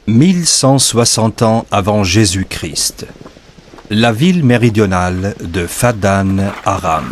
1160 ans avant Jésus-Christ. La ville méridionale de Fadan Aram.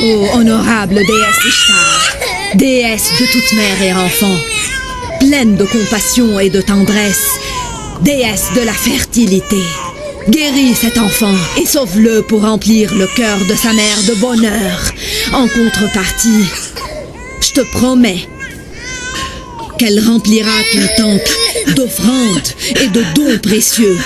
Ô honorable déesse Ishtar, déesse de toute mère et enfant, pleine de compassion et de tendresse, déesse de la fertilité, guéris cet enfant et sauve-le pour remplir le cœur de sa mère de bonheur. En contrepartie, je te promets qu'elle remplira ton temple d'offrandes et de dons précieux.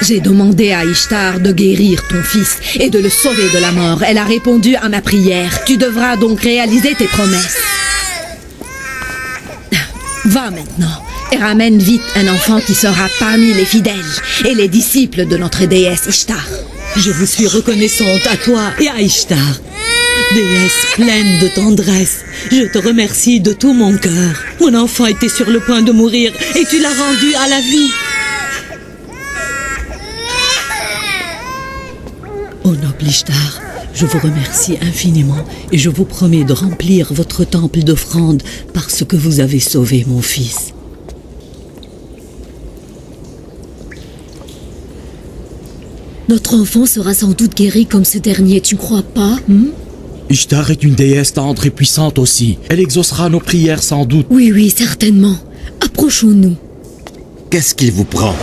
J'ai demandé à Ishtar de guérir ton fils et de le sauver de la mort. Elle a répondu à ma prière. Tu devras donc réaliser tes promesses. Va maintenant et ramène vite un enfant qui sera parmi les fidèles et les disciples de notre déesse Ishtar. Je vous suis reconnaissante à toi et à Ishtar. Déesse pleine de tendresse, je te remercie de tout mon cœur. Mon enfant était sur le point de mourir et tu l'as rendu à la vie. Ô noble Ishtar, je vous remercie infiniment et je vous promets de remplir votre temple d'offrandes parce que vous avez sauvé mon fils. Notre enfant sera sans doute guéri comme ce dernier, tu ne crois pas? Ishtar est une déesse tendre et puissante aussi. Elle exaucera nos prières sans doute. Oui, certainement. Approchons-nous. Qu'est-ce qu'il vous prend?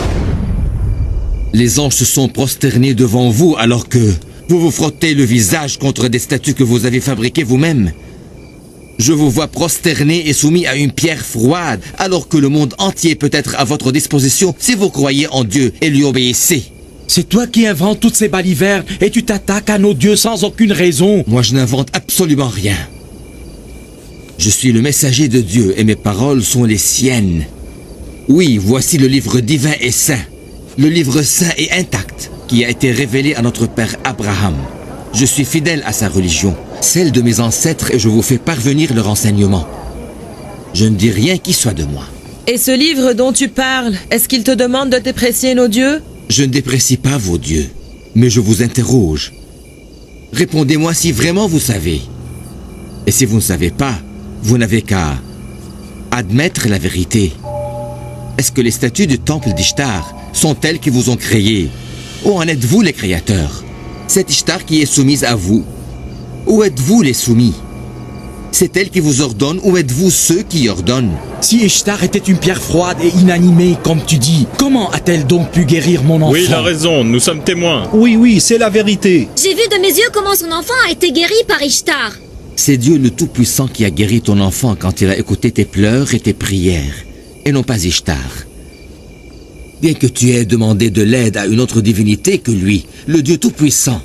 Les anges se sont prosternés devant vous alors que vous vous frottez le visage contre des statues que vous avez fabriquées vous-même. Je vous vois prosterné et soumis à une pierre froide alors que le monde entier peut être à votre disposition si vous croyez en Dieu et lui obéissez. C'est toi qui inventes toutes ces balivernes et tu t'attaques à nos dieux sans aucune raison. Moi, je n'invente absolument rien. Je suis le messager de Dieu et mes paroles sont les siennes. Oui, voici le livre divin et saint. Le livre saint et intact qui a été révélé à notre père Abraham. Je suis fidèle à sa religion, celle de mes ancêtres, et je vous fais parvenir leur enseignement. Je ne dis rien qui soit de moi. Et ce livre dont tu parles, est-ce qu'il te demande de déprécier nos dieux? Je ne déprécie pas vos dieux, mais je vous interroge. Répondez-moi si vraiment vous savez. Et si vous ne savez pas, vous n'avez qu'à admettre la vérité. Est-ce que les statues du temple d'Ishtar sont elles qui vous ont créé? Ou en êtes-vous les créateurs? C'est Ishtar qui est soumise à vous. Ou êtes-vous les soumis? C'est elle qui vous ordonne ou êtes-vous ceux qui ordonnent? Si Ishtar était une pierre froide et inanimée, comme tu dis, comment a-t-elle donc pu guérir mon enfant? Oui, il a raison, nous sommes témoins. Oui, c'est la vérité. J'ai vu de mes yeux comment son enfant a été guéri par Ishtar. C'est Dieu le Tout-Puissant qui a guéri ton enfant quand il a écouté tes pleurs et tes prières, et non pas Ishtar. Bien que tu aies demandé de l'aide à une autre divinité que lui, le Dieu Tout-Puissant,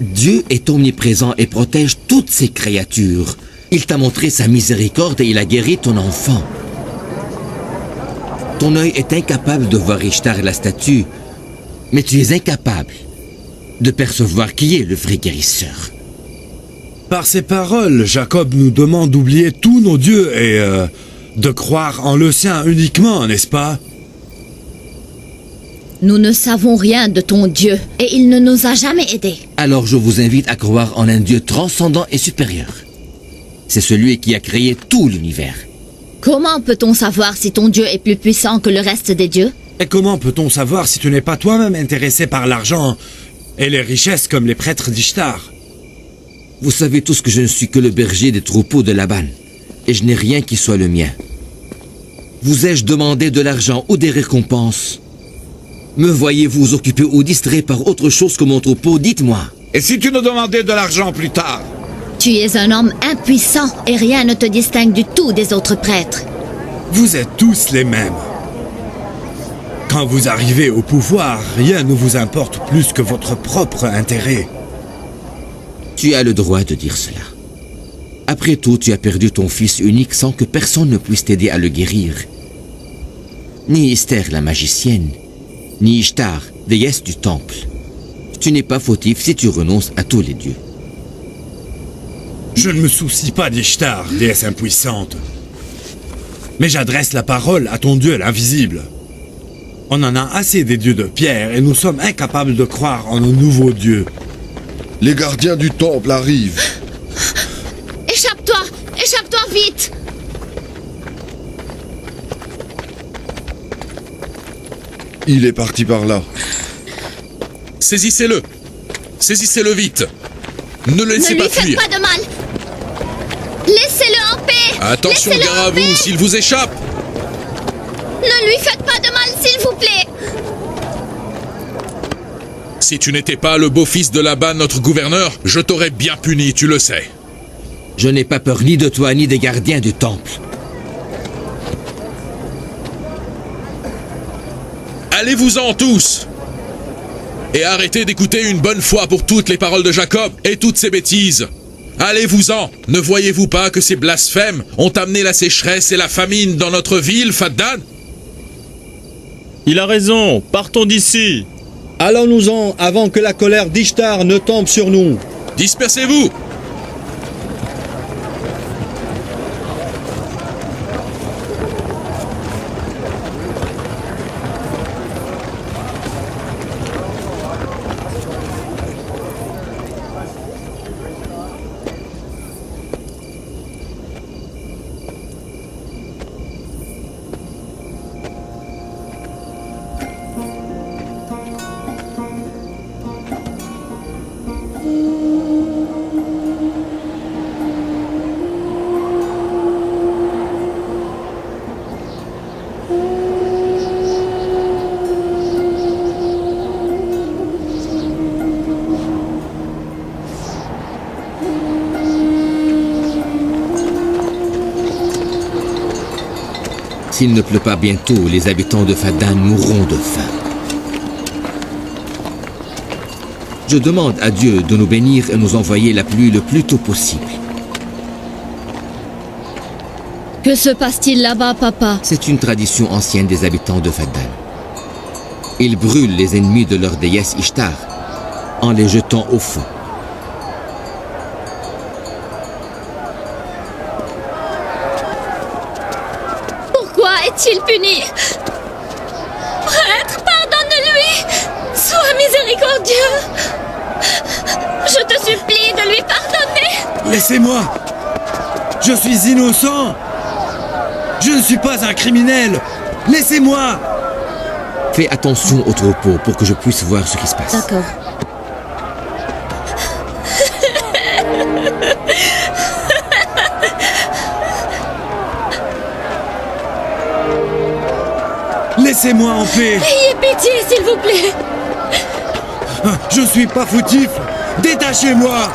Dieu est omniprésent et protège toutes ses créatures. Il t'a montré sa miséricorde et il a guéri ton enfant. Ton œil est incapable de voir Ishtar et la statue, mais tu es incapable de percevoir qui est le vrai guérisseur. Par ces paroles, Jacob nous demande d'oublier tous nos dieux et de croire en le sien uniquement, n'est-ce pas? Nous ne savons rien de ton Dieu et il ne nous a jamais aidés. Alors je vous invite à croire en un Dieu transcendant et supérieur. C'est celui qui a créé tout l'univers. Comment peut-on savoir si ton Dieu est plus puissant que le reste des dieux? Et comment peut-on savoir si tu n'es pas toi-même intéressé par l'argent et les richesses comme les prêtres d'Ishtar? Vous savez tous que je ne suis que le berger des troupeaux de Laban, et je n'ai rien qui soit le mien. Vous ai-je demandé de l'argent ou des récompenses? Me voyez-vous occupé ou distrait par autre chose que mon troupeau? Dites-moi. Et si tu nous demandais de l'argent plus tard? Tu es un homme impuissant et rien ne te distingue du tout des autres prêtres. Vous êtes tous les mêmes. Quand vous arrivez au pouvoir, rien ne vous importe plus que votre propre intérêt. Tu as le droit de dire cela. Après tout, tu as perdu ton fils unique sans que personne ne puisse t'aider à le guérir. Ni Esther la magicienne, ni Ishtar, déesse du temple. Tu n'es pas fautif si tu renonces à tous les dieux. Je ne me soucie pas d'Ishtar, déesse impuissante. Mais j'adresse la parole à ton Dieu l'invisible. On en a assez des dieux de pierre et nous sommes incapables de croire en nos nouveaux dieux. Les gardiens du temple arrivent. Échappe-toi! Échappe-toi vite! Il est parti par là. Saisissez-le! Saisissez-le vite! Ne le laissez pas fuir! Ne lui faites pas de mal! Laissez-le en paix! Attention, Laissez-le gare à en paix! vous s'il vous échappe! Ne lui faites pas de mal, s'il vous plaît! Si tu n'étais pas le beau-fils de Laban, notre gouverneur, je t'aurais bien puni, tu le sais. Je n'ai pas peur ni de toi ni des gardiens du temple. Allez-vous-en tous! Et arrêtez d'écouter une bonne fois pour toutes les paroles de Jacob et toutes ces bêtises. Allez-vous-en! Ne voyez-vous pas que ces blasphèmes ont amené la sécheresse et la famine dans notre ville, Faddan? Il a raison, partons d'ici. Allons-nous-en avant que la colère d'Ishtar ne tombe sur nous. Dispersez-vous! S'il ne pleut pas bientôt, les habitants de Faddan mourront de faim. Je demande à Dieu de nous bénir et nous envoyer la pluie le plus tôt possible. Que se passe-t-il là-bas, papa? C'est une tradition ancienne des habitants de Faddan. Ils brûlent les ennemis de leur déesse Ishtar en les jetant au feu. Pourquoi est-il puni? Prêtre, pardonne-lui! Sois miséricordieux! Je te supplie de lui pardonner! Laissez-moi! Je suis innocent! Je ne suis pas un criminel! Laissez-moi! Fais attention au troupeau pour que je puisse voir ce qui se passe. D'accord. Laissez-moi en paix! Ayez pitié, s'il vous plaît! Je suis pas fautif! Détachez-moi!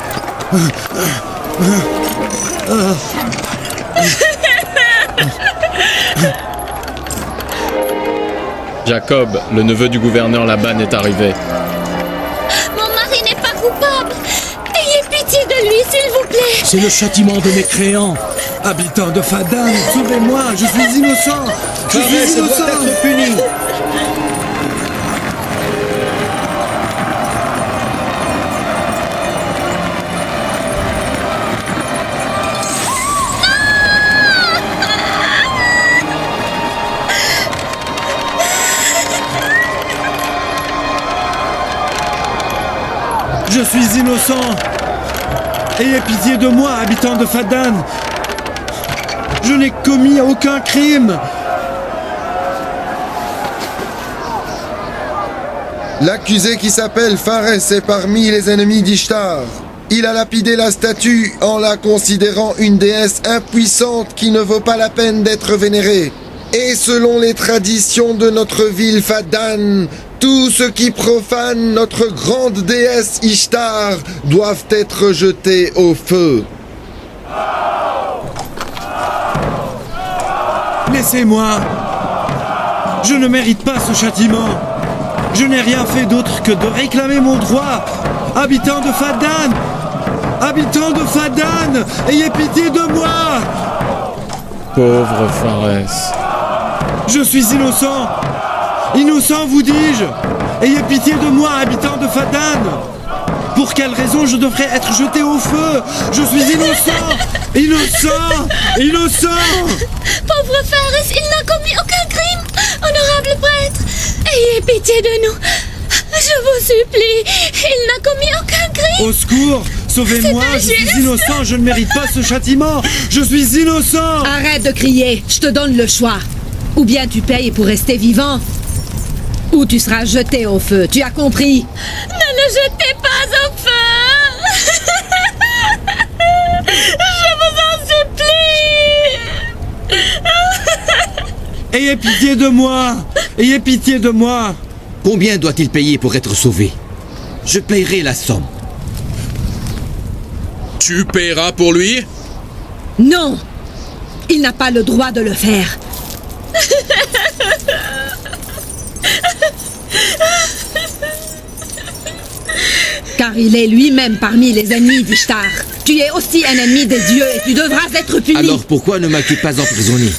Jacob, le neveu du gouverneur Laban, est arrivé. Mon mari n'est pas coupable! Ayez pitié de lui, s'il vous plaît! C'est le châtiment de mes créants. Habitants de Fadan, sauvez-moi, je suis innocent. Je Pharès suis doit innocent. être puni. Je suis innocent. Ayez pitié de moi, habitants de Fadan. Je n'ai commis aucun crime. L'accusé qui s'appelle Pharès est parmi les ennemis d'Ishtar. Il a lapidé la statue en la considérant une déesse impuissante qui ne vaut pas la peine d'être vénérée. Et selon les traditions de notre ville Fadan, tous ceux qui profanent notre grande déesse Ishtar doivent être jetés au feu. Laissez-moi. Je ne mérite pas ce châtiment. Je n'ai rien fait d'autre que de réclamer mon droit. Habitants de Fadan! Habitants de Fadan! Ayez pitié de moi! Pauvre Pharès. Je suis innocent! Innocent, vous dis-je! Ayez pitié de moi, habitants de Fadan! Pour quelle raison je devrais être jeté au feu? Je suis innocent! Innocent! Innocent! Pauvre Pharès, il n'a commis aucun crime. Honorable prêtre, ayez pitié de nous. Je vous supplie, il n'a commis aucun crime. Au secours! Sauvez-moi! Je suis innocent! Je ne mérite pas ce châtiment! Je suis innocent! Arrête de crier, je te donne le choix. Ou bien tu payes pour rester vivant, ou tu seras jeté au feu. Tu as compris? Ne le jetez pas au feu. Je vous en supplie. Ayez pitié de moi! Ayez pitié de moi! Combien doit-il payer pour être sauvé? Je paierai la somme. Tu paieras pour lui? Non, il n'a pas le droit de le faire. Car il est lui-même parmi les ennemis d'Ishtar. Tu es aussi un ennemi des dieux et tu devras être puni. Alors pourquoi ne m'as-tu pas emprisonné?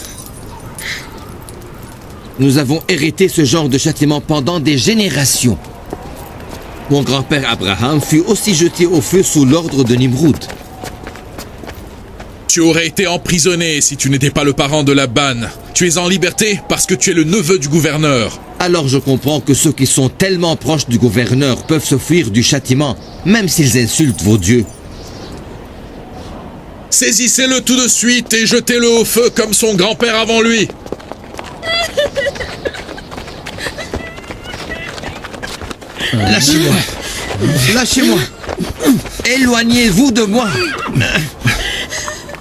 Nous avons hérité ce genre de châtiment pendant des générations. Mon grand-père Abraham fut aussi jeté au feu sous l'ordre de Nimrod. Tu aurais été emprisonné si tu n'étais pas le parent de Laban. Tu es en liberté parce que tu es le neveu du gouverneur. Alors je comprends que ceux qui sont tellement proches du gouverneur peuvent se fuir du châtiment, même s'ils insultent vos dieux. Saisissez-le tout de suite et jetez-le au feu comme son grand-père avant lui. Lâchez-moi! Lâchez-moi! Éloignez-vous de moi!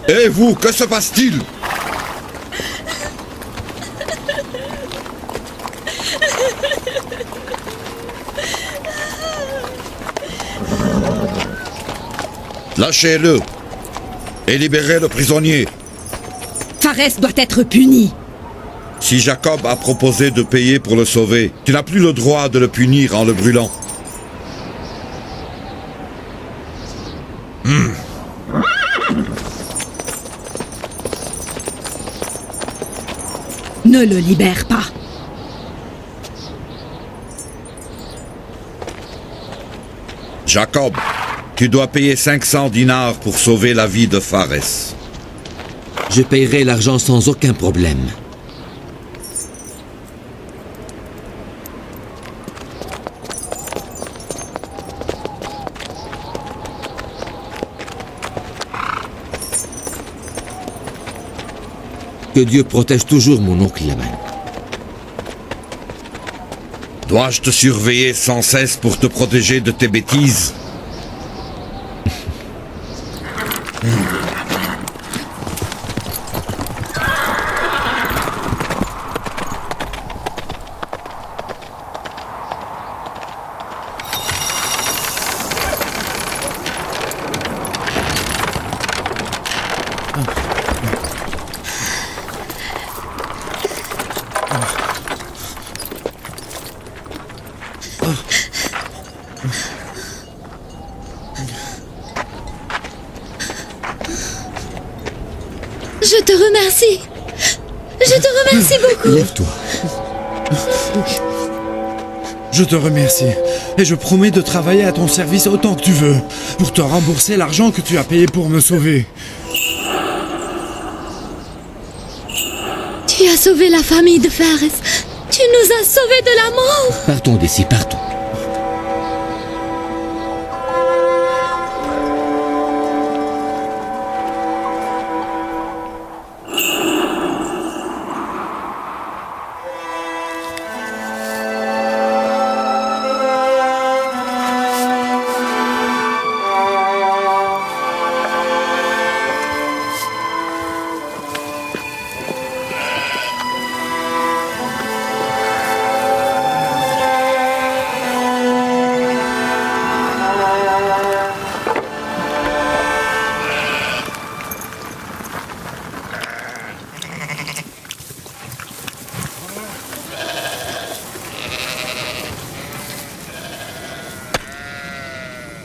Et vous, que se passe-t-il? Lâchez-le et libérez le prisonnier. Pharès doit être puni. Si Jacob a proposé de payer pour le sauver, tu n'as plus le droit de le punir en le brûlant. Ne le libère pas. Jacob, tu dois payer 500 dinars pour sauver la vie de Pharès. Je paierai l'argent sans aucun problème. Que Dieu protège toujours mon oncle Laban. Dois-je te surveiller sans cesse pour te protéger de tes bêtises? te remercie. Je te remercie beaucoup. Lève-toi. Je te remercie. Et je promets de travailler à ton service autant que tu veux, pour te rembourser l'argent que tu as payé pour me sauver. Tu as sauvé la famille de Fares. Tu nous as sauvés de la mort. Partons d'ici, partons.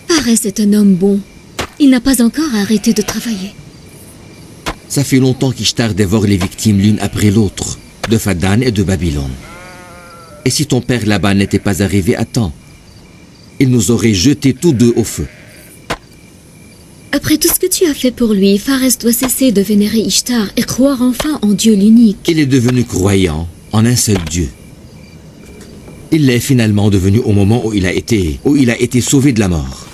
Fares est un homme bon. Il n'a pas encore arrêté de travailler. Ça fait longtemps qu'Ishtar dévore les victimes l'une après l'autre, de Fadan et de Babylone. Et si ton père là-bas n'était pas arrivé à temps, il nous aurait jetés tous deux au feu. Après tout ce que tu as fait pour lui, Fares doit cesser de vénérer Ishtar et croire enfin en Dieu l'unique. Il est devenu croyant en un seul Dieu. Il l'est finalement devenu au moment où il a été sauvé de la mort.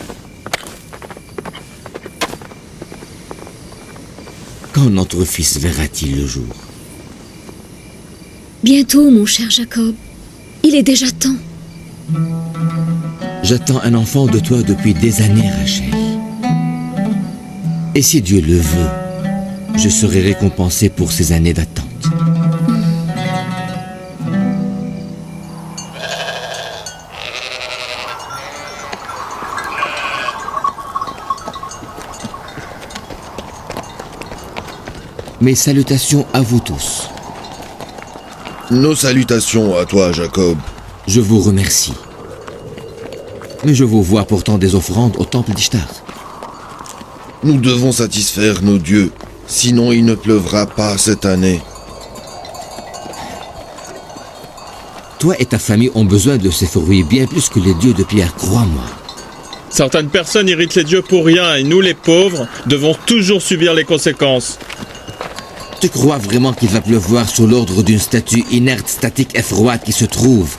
Quand notre fils verra-t-il le jour? Bientôt, mon cher Jacob. Il est déjà temps. J'attends un enfant de toi depuis des années, Rachel. Et si Dieu le veut, je serai récompensé pour ces années d'attente. Mes salutations à vous tous. Nos salutations à toi, Jacob. Je vous remercie. Mais je vous vois pourtant des offrandes au temple d'Ishtar. Nous devons satisfaire nos dieux, sinon il ne pleuvra pas cette année. Toi et ta famille ont besoin de ces fruits bien plus que les dieux de pierre, crois-moi. Certaines personnes irritent les dieux pour rien et nous, les pauvres, devons toujours subir les conséquences. Tu crois vraiment qu'il va pleuvoir sous l'ordre d'une statue inerte, statique et froide qui se trouve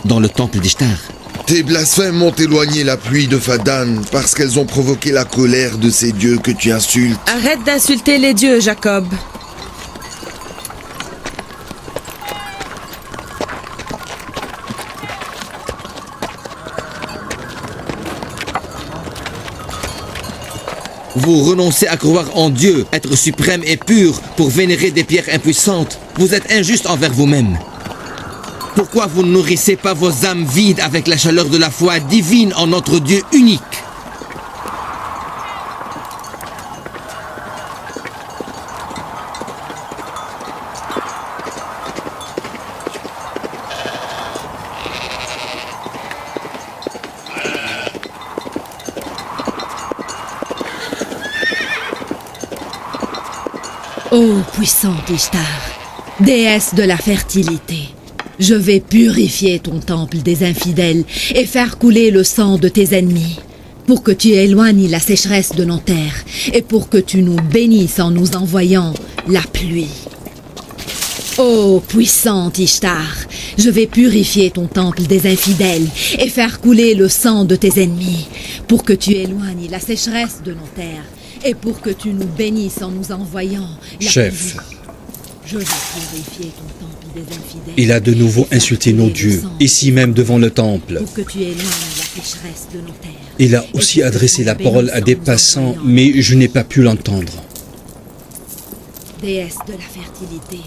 dans le temple d'Ishtar? Tes blasphèmes ont éloigné la pluie de Fadan parce qu'elles ont provoqué la colère de ces dieux que tu insultes. Arrête d'insulter les dieux, Jacob. Vous renoncez à croire en Dieu, être suprême et pur, pour vénérer des pierres impuissantes. Vous êtes injuste envers vous-même. Pourquoi vous ne nourrissez pas vos âmes vides avec la chaleur de la foi divine en notre Dieu unique? Ô puissante Ishtar, déesse de la fertilité, je vais purifier ton temple des infidèles et faire couler le sang de tes ennemis, pour que tu éloignes la sécheresse de nos terres et pour que tu nous bénisses en nous envoyant la pluie. Ô puissante Ishtar, je vais purifier ton temple des infidèles et faire couler le sang de tes ennemis, pour que tu éloignes la sécheresse de nos terres et pour que tu nous bénisses en nous envoyant la Chef, pluie. Je vais purifier ton temple des infidèles. il a de nouveau insulté nos dieux, ici même devant le temple. Pour que tu éloignes la sécheresse de nos terres. Il a aussi adressé la parole à des passants, mais je n'ai pas pu l'entendre. Déesse de la fertilité.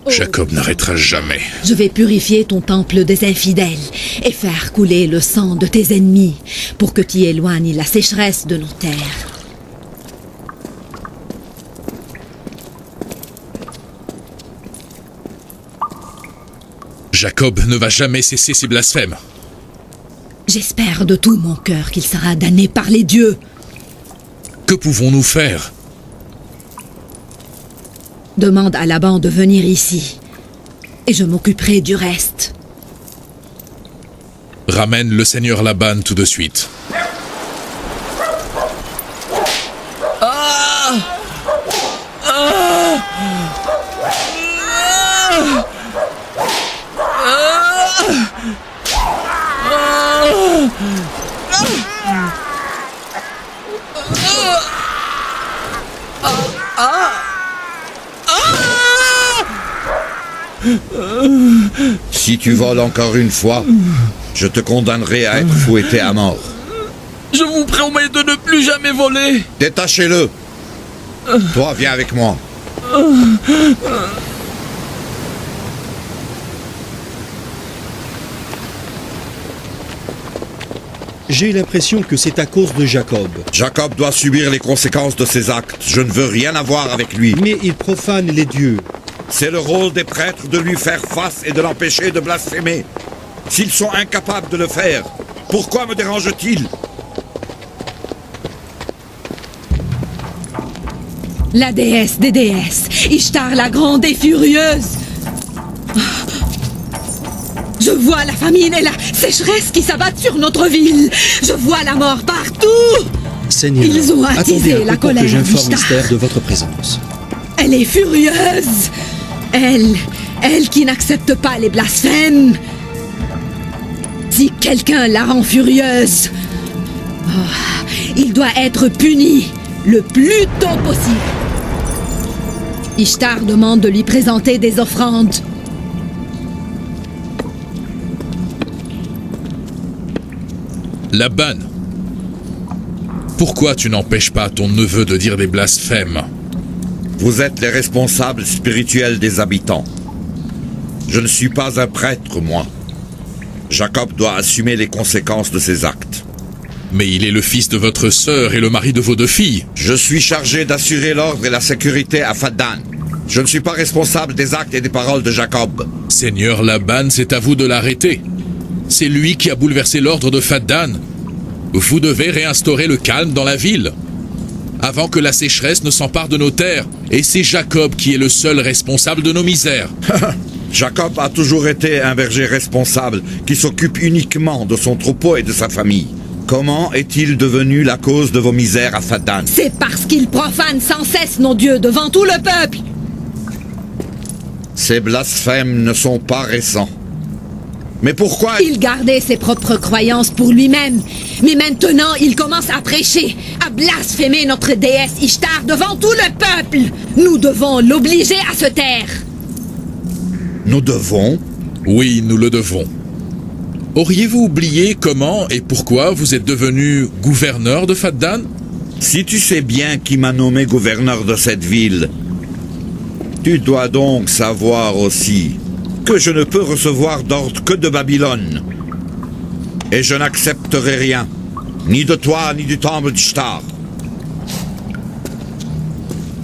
Jacob n'arrêtera jamais. Je vais purifier ton temple des infidèles et faire couler le sang de tes ennemis pour que tu éloignes la sécheresse de nos terres. Jacob ne va jamais cesser ses blasphèmes. J'espère de tout mon cœur qu'il sera damné par les dieux. Que pouvons-nous faire? Demande à Laban de venir ici. Et je m'occuperai du reste. Ramène le seigneur Laban tout de suite. Si tu voles encore une fois, je te condamnerai à être fouetté à mort. Je vous promets de ne plus jamais voler. Détachez-le. Toi, viens avec moi. J'ai l'impression que c'est à cause de Jacob. Jacob doit subir les conséquences de ses actes. Je ne veux rien avoir avec lui. Mais il profane les dieux. C'est le rôle des prêtres de lui faire face et de l'empêcher de blasphémer. S'ils sont incapables de le faire, pourquoi me dérange-t-il? La déesse des déesses, Ishtar la grande et furieuse. Je vois la famine et la sécheresse qui s'abattent sur notre ville. Je vois la mort partout. Seigneur, Ils ont attisé attendez un la peu pour colère que j'informe d'Ishtar. Esther de votre présence. Elle est furieuse. Elle qui n'accepte pas les blasphèmes. Si quelqu'un la rend furieuse, il doit être puni le plus tôt possible. Ishtar demande de lui présenter des offrandes. Laban, pourquoi tu n'empêches pas ton neveu de dire des blasphèmes? Vous êtes les responsables spirituels des habitants. Je ne suis pas un prêtre, moi. Jacob doit assumer les conséquences de ses actes. Mais il est le fils de votre sœur et le mari de vos 2 filles. Je suis chargé d'assurer l'ordre et la sécurité à Faddan. Je ne suis pas responsable des actes et des paroles de Jacob. Seigneur Laban, c'est à vous de l'arrêter. C'est lui qui a bouleversé l'ordre de Faddan. Vous devez réinstaurer le calme dans la ville, avant que la sécheresse ne s'empare de nos terres. Et c'est Jacob qui est le seul responsable de nos misères. Jacob a toujours été un berger responsable qui s'occupe uniquement de son troupeau et de sa famille. Comment est-il devenu la cause de vos misères à Faddan? C'est parce qu'il profane sans cesse nos dieux devant tout le peuple. Ces blasphèmes ne sont pas récents. Mais pourquoi... Il gardait ses propres croyances pour lui-même. Mais maintenant, il commence à prêcher, à blasphémer notre déesse Ishtar devant tout le peuple. Nous devons l'obliger à se taire. Nous devons? Oui, nous le devons. Auriez-vous oublié comment et pourquoi vous êtes devenu gouverneur de Faddan? Si tu sais bien qui m'a nommé gouverneur de cette ville, tu dois donc savoir aussi que je ne peux recevoir d'ordre que de Babylone. Et je n'accepterai rien, ni de toi, ni du temple d'Ishtar.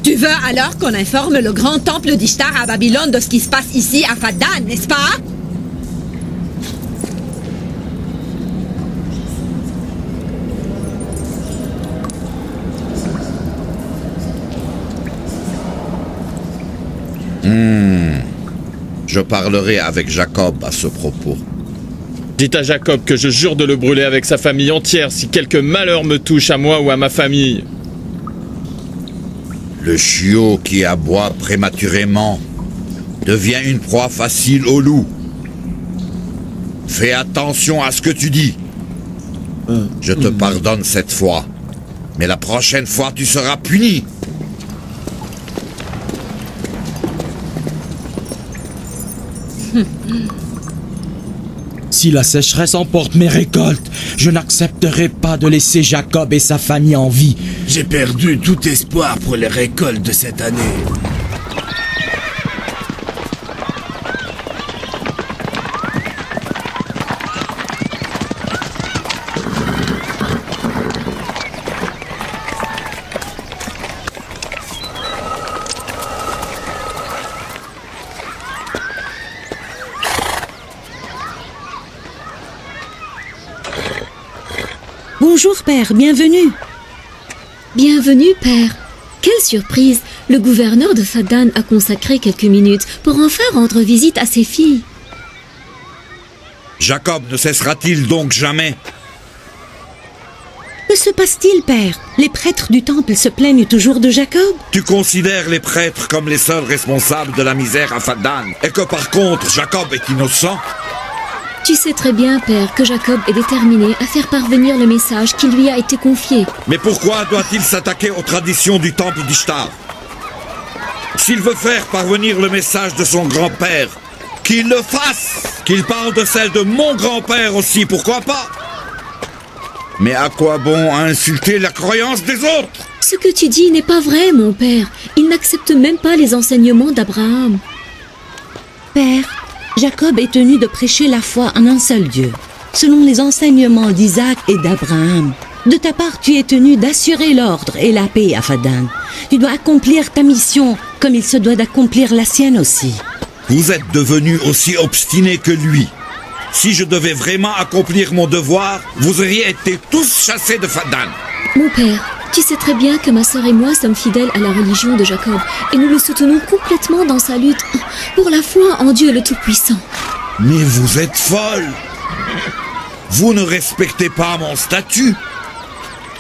Tu veux alors qu'on informe le grand temple d'Ishtar à Babylone de ce qui se passe ici à Faddan, n'est-ce pas? Je parlerai avec Jacob à ce propos. Dites à Jacob que je jure de le brûler avec sa famille entière si quelque malheur me touche à moi ou à ma famille. Le chiot qui aboie prématurément devient une proie facile au loup. Fais attention à ce que tu dis. Je te pardonne cette fois, mais la prochaine fois tu seras puni. Si la sécheresse emporte mes récoltes, je n'accepterai pas de laisser Jacob et sa famille en vie. J'ai perdu tout espoir pour les récoltes de cette année. Bonjour, père, bienvenue. Bienvenue, père. Quelle surprise. le gouverneur de Fadan a consacré quelques minutes pour enfin rendre visite à ses filles. Jacob ne cessera-t-il donc jamais? Que se passe-t-il, père? Les prêtres du temple se plaignent toujours de Jacob? Tu considères les prêtres comme les seuls responsables de la misère à Fadan, et que par contre Jacob est innocent? Tu sais très bien, père, que Jacob est déterminé à faire parvenir le message qui lui a été confié. Mais pourquoi doit-il s'attaquer aux traditions du temple d'Ishtar? S'il veut faire parvenir le message de son grand-père, qu'il le fasse! Qu'il parle de celle de mon grand-père aussi, pourquoi pas? Mais à quoi bon insulter la croyance des autres? Ce que tu dis n'est pas vrai, mon père. Il n'accepte même pas les enseignements d'Abraham. Père, Jacob est tenu de prêcher la foi en un seul Dieu, selon les enseignements d'Isaac et d'Abraham. De ta part, tu es tenu d'assurer l'ordre et la paix à Fadan. Tu dois accomplir ta mission comme il se doit d'accomplir la sienne aussi. Vous êtes devenu aussi obstiné que lui. Si je devais vraiment accomplir mon devoir, vous auriez été tous chassés de Fadan. Mon père, tu sais très bien que ma sœur et moi sommes fidèles à la religion de Jacob et nous le soutenons complètement dans sa lutte pour la foi en Dieu le Tout-Puissant. Mais vous êtes folle. Vous ne respectez pas mon statut.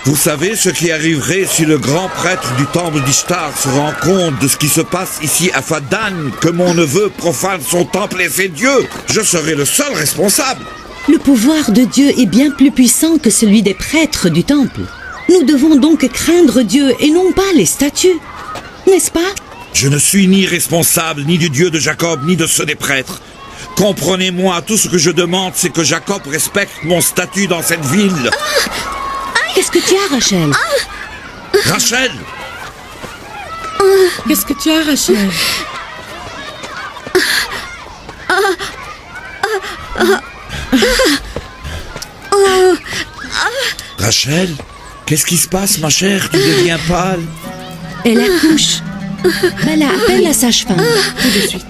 Vous savez ce qui arriverait si le grand prêtre du temple d'Ishtar se rend compte de ce qui se passe ici à Fadan, que mon neveu profane son temple et ses dieux? Je serai le seul responsable. Le pouvoir de Dieu est bien plus puissant que celui des prêtres du temple. Nous devons donc craindre Dieu et non pas les statues, n'est-ce pas? Je ne suis ni responsable ni du Dieu de Jacob ni de ceux des prêtres. Comprenez-moi, tout ce que je demande, c'est que Jacob respecte mon statut dans cette ville. Qu'est-ce que tu as, Rachel? Rachel! Qu'est-ce que tu as, Rachel? Rachel? Qu'est-ce qui se passe, ma chère? Tu deviens pâle. Elle accouche. Bella, appelle la sage-femme. Tout de suite.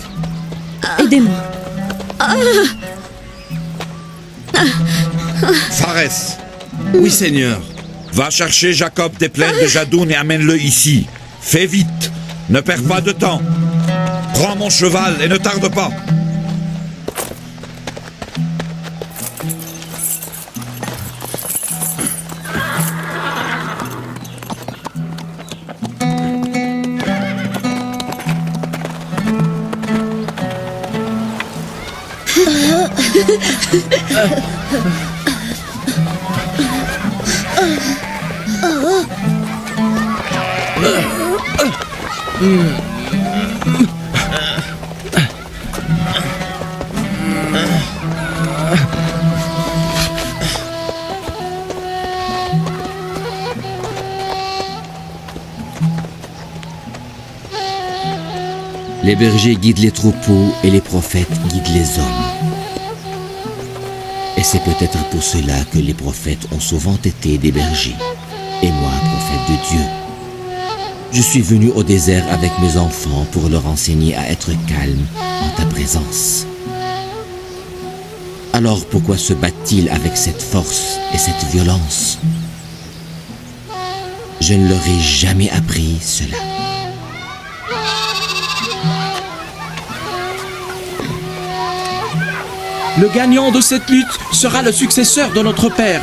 Aidez-moi. Pharès. Oui, Seigneur. Va chercher Jacob des plaines de Jadoun et amène-le ici. Fais vite. Ne perds pas de temps. Prends mon cheval et ne tarde pas. Les bergers guident les troupeaux et les prophètes guident les hommes. Et c'est peut-être pour cela que les prophètes ont souvent été des bergers, et moi, prophète de Dieu. Je suis venu au désert avec mes enfants pour leur enseigner à être calmes en ta présence. Alors pourquoi se battent-ils avec cette force et cette violence? Je ne leur ai jamais appris cela. Le gagnant de cette lutte sera le successeur de notre père.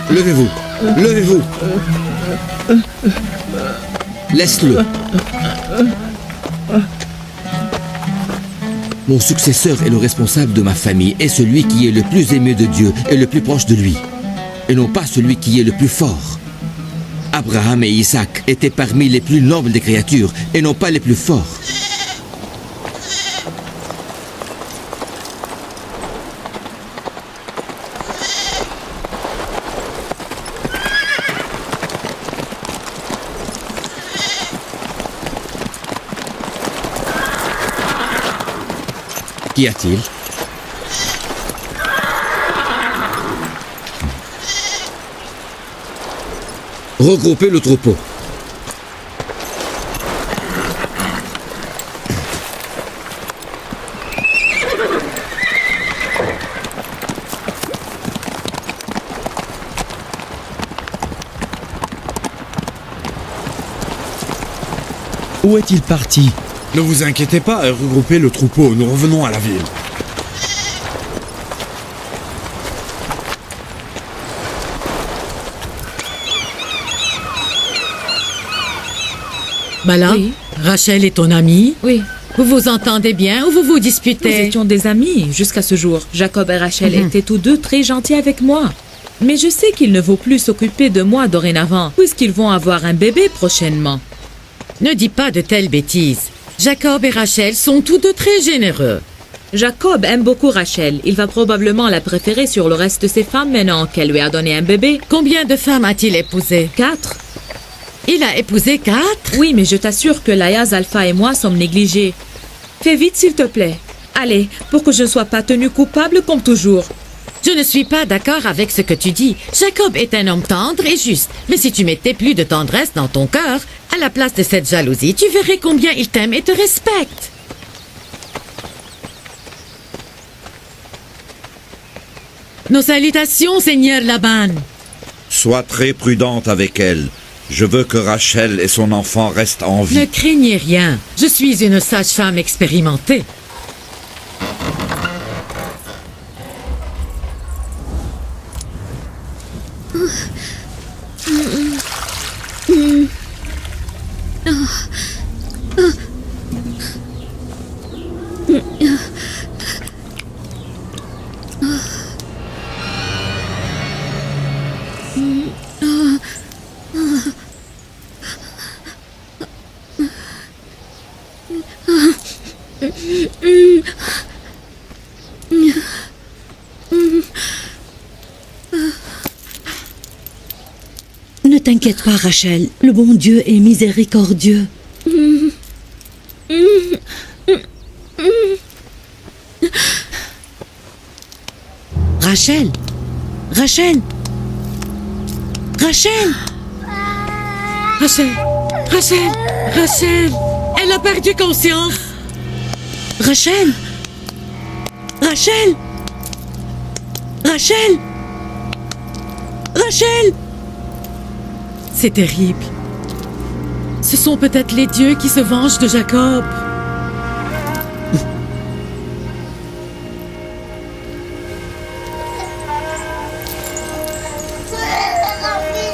Levez-vous, levez-vous. Laisse-le. Mon successeur est le responsable de ma famille et celui qui est le plus aimé de Dieu et le plus proche de lui, et non pas celui qui est le plus fort. Abraham et Isaac étaient parmi les plus nobles des créatures et non pas les plus forts. Qu'y a-t-il? Regroupez le troupeau. Où est-il parti? Ne vous inquiétez pas et regroupez le troupeau, nous revenons à la ville. Bala, Oui. Rachel est ton amie? Oui. Vous vous entendez bien ou vous vous Nous disputez? étions des amis jusqu'à ce jour. Jacob et Rachel étaient tous deux très gentils avec moi. Mais je sais qu'il ne vaut plus s'occuper de moi dorénavant, puisqu'ils vont avoir un bébé prochainement. Ne dis pas de telles bêtises. Jacob et Rachel sont tous deux très généreux. Jacob aime beaucoup Rachel. Il va probablement la préférer sur le reste de ses femmes maintenant qu'elle lui a donné un bébé. Combien de femmes a-t-il épousé? 4. Il a épousé 4? Oui, mais je t'assure que Layaz, Alpha et moi sommes négligés. Fais vite, s'il te plaît. Allez, pour que je ne sois pas tenue coupable comme toujours. Je ne suis pas d'accord avec ce que tu dis. Jacob est un homme tendre et juste. Mais si tu mettais plus de tendresse dans ton cœur, à la place de cette jalousie, tu verrais combien il t'aime et te respecte. Nos salutations, Seigneur Laban. Sois très prudente avec elle. Je veux que Rachel et son enfant restent en vie. Ne craignez rien. Je suis une sage-femme expérimentée. Ne t'inquiète pas, Rachel. Le bon Dieu est miséricordieux. Rachel! Rachel! Rachel! Rachel! Rachel! Rachel! Elle a perdu conscience! Rachel! Rachel! Rachel! Rachel! C'est terrible. Ce sont peut-être les dieux qui se vengent de Jacob.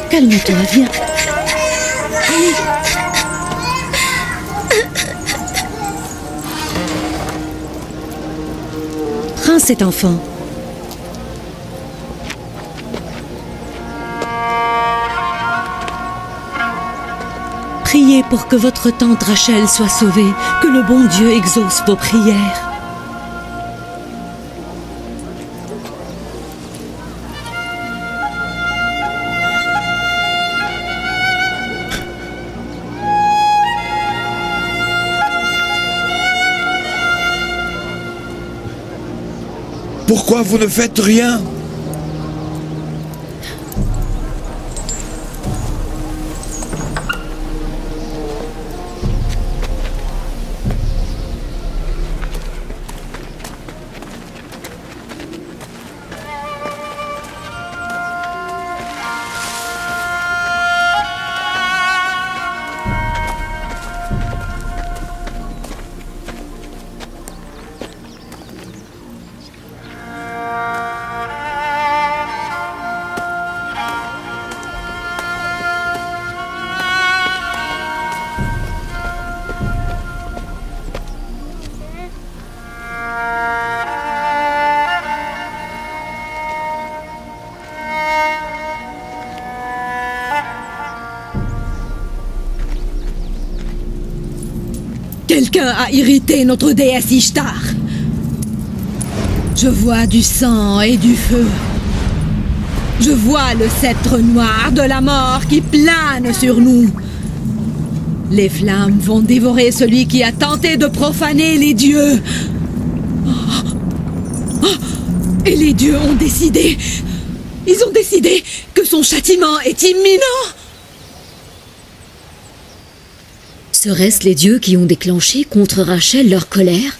Calme-toi, viens. Allez. Prends cet enfant. Priez pour que votre tante Rachel soit sauvée, que le bon Dieu exauce vos prières. Pourquoi vous ne faites rien? Quelqu'un a irrité notre déesse Ishtar. Je vois du sang et du feu. Je vois le sceptre noir de la mort qui plane sur nous. Les flammes vont dévorer celui qui a tenté de profaner les dieux. Et les dieux ont décidé. Ils ont décidé que son châtiment est imminent. Seraient-ce les dieux qui ont déclenché contre Rachel leur colère?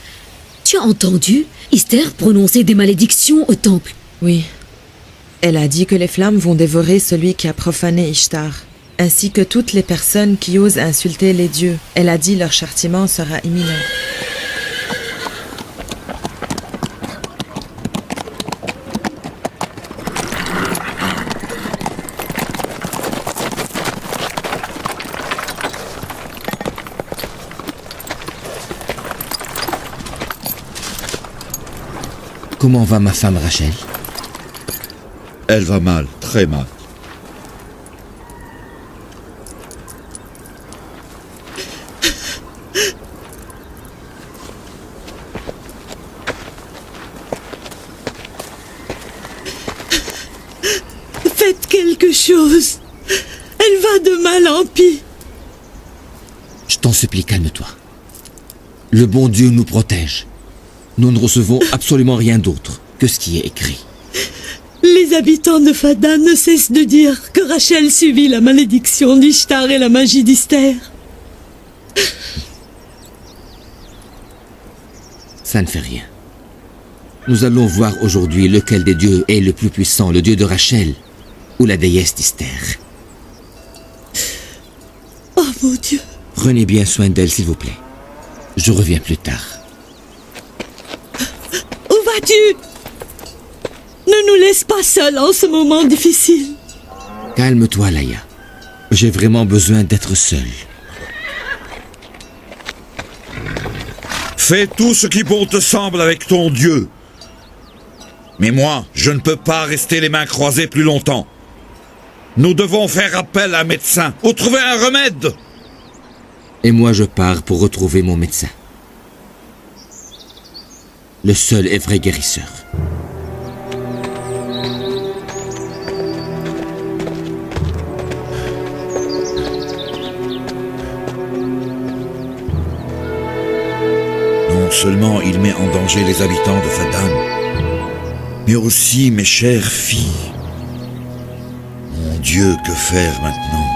Tu as entendu Esther prononcer des malédictions au temple? Oui. Elle a dit que les flammes vont dévorer celui qui a profané Ishtar. ainsi que toutes les personnes qui osent insulter les dieux. Elle a dit leur châtiment sera imminent. Comment va ma femme Rachel? Elle va mal, très mal. Faites quelque chose. Elle va de mal en pis. Je t'en supplie, calme-toi. Le bon Dieu nous protège. Nous ne recevons absolument rien d'autre que ce qui est écrit. Les habitants de Fadan ne cessent de dire que Rachel subit la malédiction d'Ishtar et la magie d'Isther. Ça ne fait rien. Nous allons voir aujourd'hui lequel des dieux est le plus puissant, le dieu de Rachel ou la déesse d'Isther. Oh mon Dieu! Prenez bien soin d'elle, s'il vous plaît. Je reviens plus tard. Où vas-tu? Ne nous laisse pas seuls en ce moment difficile. Calme-toi, Laïa. J'ai vraiment besoin d'être seul. Fais tout ce qui bon te semble avec ton Dieu. Mais moi, je ne peux pas rester les mains croisées plus longtemps. Nous devons faire appel à un médecin ou trouver un remède. Et moi, je pars pour retrouver mon médecin. Le seul et vrai guérisseur. Non seulement il met en danger les habitants de Fadan, mais aussi mes chères filles. Mon Dieu, que faire maintenant?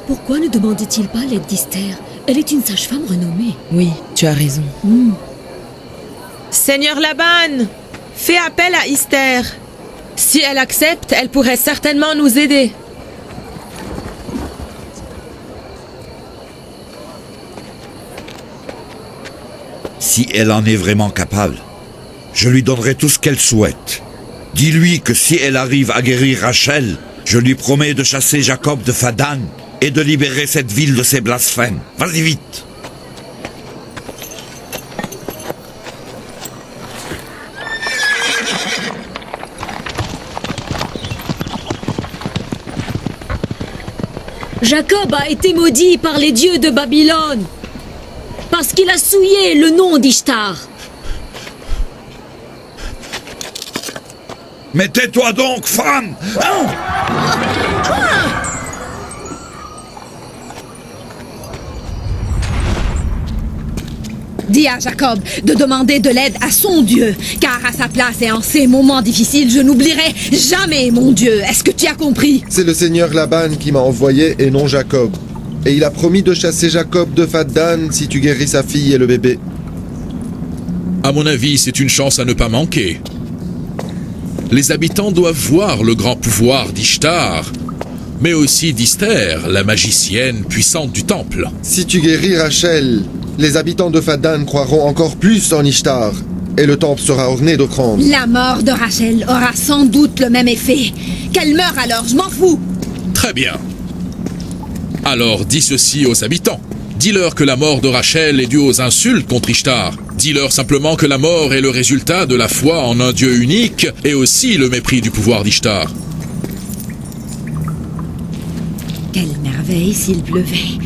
Pourquoi ne demandait-il pas l'aide d'Esther? Elle est une sage-femme renommée. Oui, tu as raison. Seigneur Laban, fais appel à Esther. Si elle accepte, elle pourrait certainement nous aider. Si elle en est vraiment capable, je lui donnerai tout ce qu'elle souhaite. Dis-lui que si elle arrive à guérir Rachel, je lui promets de chasser Jacob de Fadan et de libérer cette ville de ses blasphèmes. Vas-y vite! Jacob a été maudit par les dieux de Babylone parce qu'il a souillé le nom d'Ishtar. Mais tais-toi donc, femme! Dis à Jacob de demander de l'aide à son Dieu, car à sa place et en ces moments difficiles, je n'oublierai jamais mon Dieu. Est-ce que tu as compris? C'est le seigneur Laban qui m'a envoyé et non Jacob. Et il a promis de chasser Jacob de Fadan si tu guéris sa fille et le bébé. À mon avis, c'est une chance à ne pas manquer. Les habitants doivent voir le grand pouvoir d'Ishtar, mais aussi d'Esther, la magicienne puissante du temple. Si tu guéris Rachel, les habitants de Fadan croiront encore plus en Ishtar, et le temple sera orné d'offrandes. La mort de Rachel aura sans doute le même effet. Qu'elle meure alors, je m'en fous. Très bien. Alors dis ceci aux habitants. Dis-leur que la mort de Rachel est due aux insultes contre Ishtar. Dis-leur simplement que la mort est le résultat de la foi en un Dieu unique et aussi le mépris du pouvoir d'Ishtar. Quelle merveille s'il pleuvait.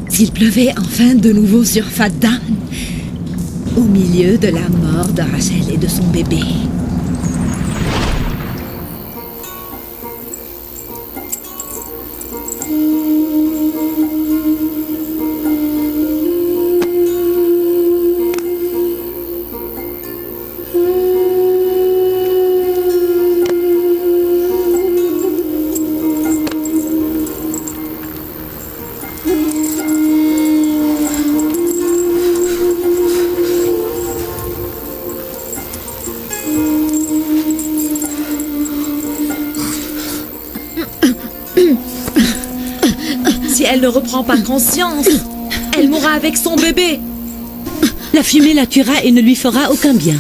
S'il pleuvait enfin de nouveau sur Fadan, au milieu de la mort de Rachel et de son bébé. Si elle ne reprend pas conscience, elle mourra avec son bébé. La fumée la tuera et ne lui fera aucun bien.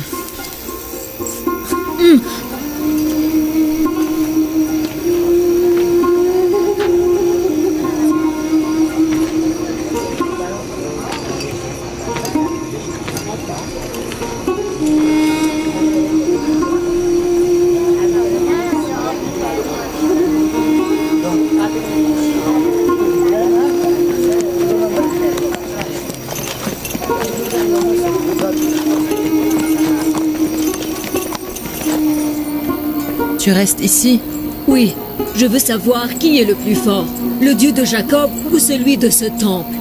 Tu restes ici? Oui, je veux savoir qui est le plus fort, le Dieu de Jacob ou celui de ce temple.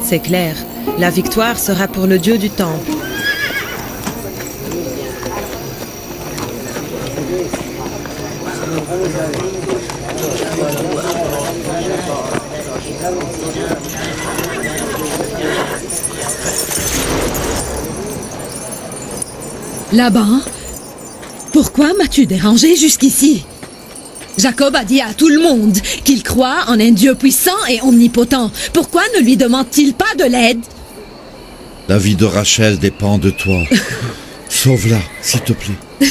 C'est clair. La victoire sera pour le Dieu du temple. Laban, pourquoi m'as-tu dérangé jusqu'ici? Jacob a dit à tout le monde qu'il croit en un Dieu puissant et omnipotent. Pourquoi ne lui demande-t-il pas de l'aide? La vie de Rachel dépend de toi. Sauve-la, s'il te plaît.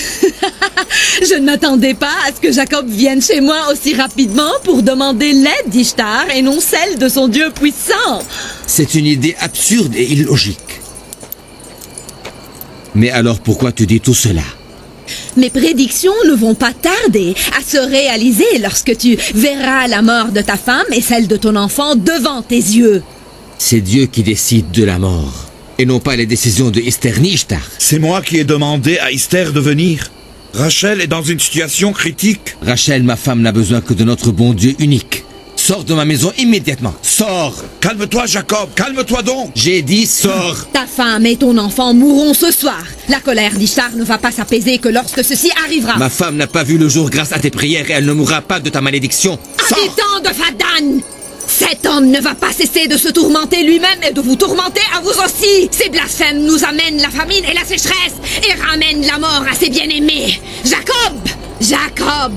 Je ne m'attendais pas à ce que Jacob vienne chez moi aussi rapidement pour demander l'aide d'Ishtar et non celle de son Dieu puissant. C'est une idée absurde et illogique. Mais alors pourquoi tu dis tout cela? Mes prédictions ne vont pas tarder à se réaliser lorsque tu verras la mort de ta femme et celle de ton enfant devant tes yeux. C'est Dieu qui décide de la mort, et non pas les décisions de Esther ni Ishtar. C'est moi qui ai demandé à Esther de venir. Rachel est dans une situation critique. Rachel, ma femme, n'a besoin que de notre bon Dieu unique. Sors de ma maison immédiatement. Sors. Calme-toi, Jacob. Calme-toi donc. J'ai dit sors. Ta femme et ton enfant mourront ce soir. La colère d'Ishtar ne va pas s'apaiser que lorsque ceci arrivera. Ma femme n'a pas vu le jour grâce à tes prières et elle ne mourra pas de ta malédiction. Habitant de Fadan, cet homme ne va pas cesser de se tourmenter lui-même et de vous tourmenter à vous aussi. Ces blasphèmes nous amènent la famine et la sécheresse et ramènent la mort à ses bien-aimés. Jacob,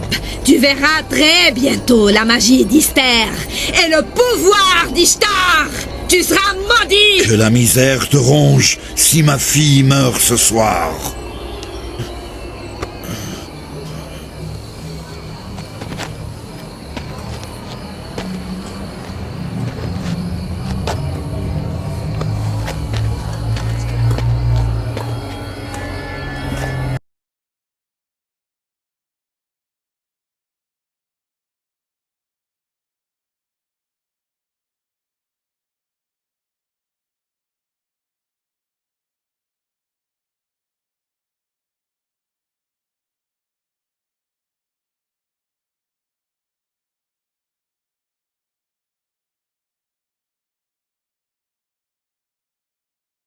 tu verras très bientôt la magie d'Esther et le pouvoir d'Ishtar. Tu seras maudit. Que la misère te ronge si ma fille meurt ce soir.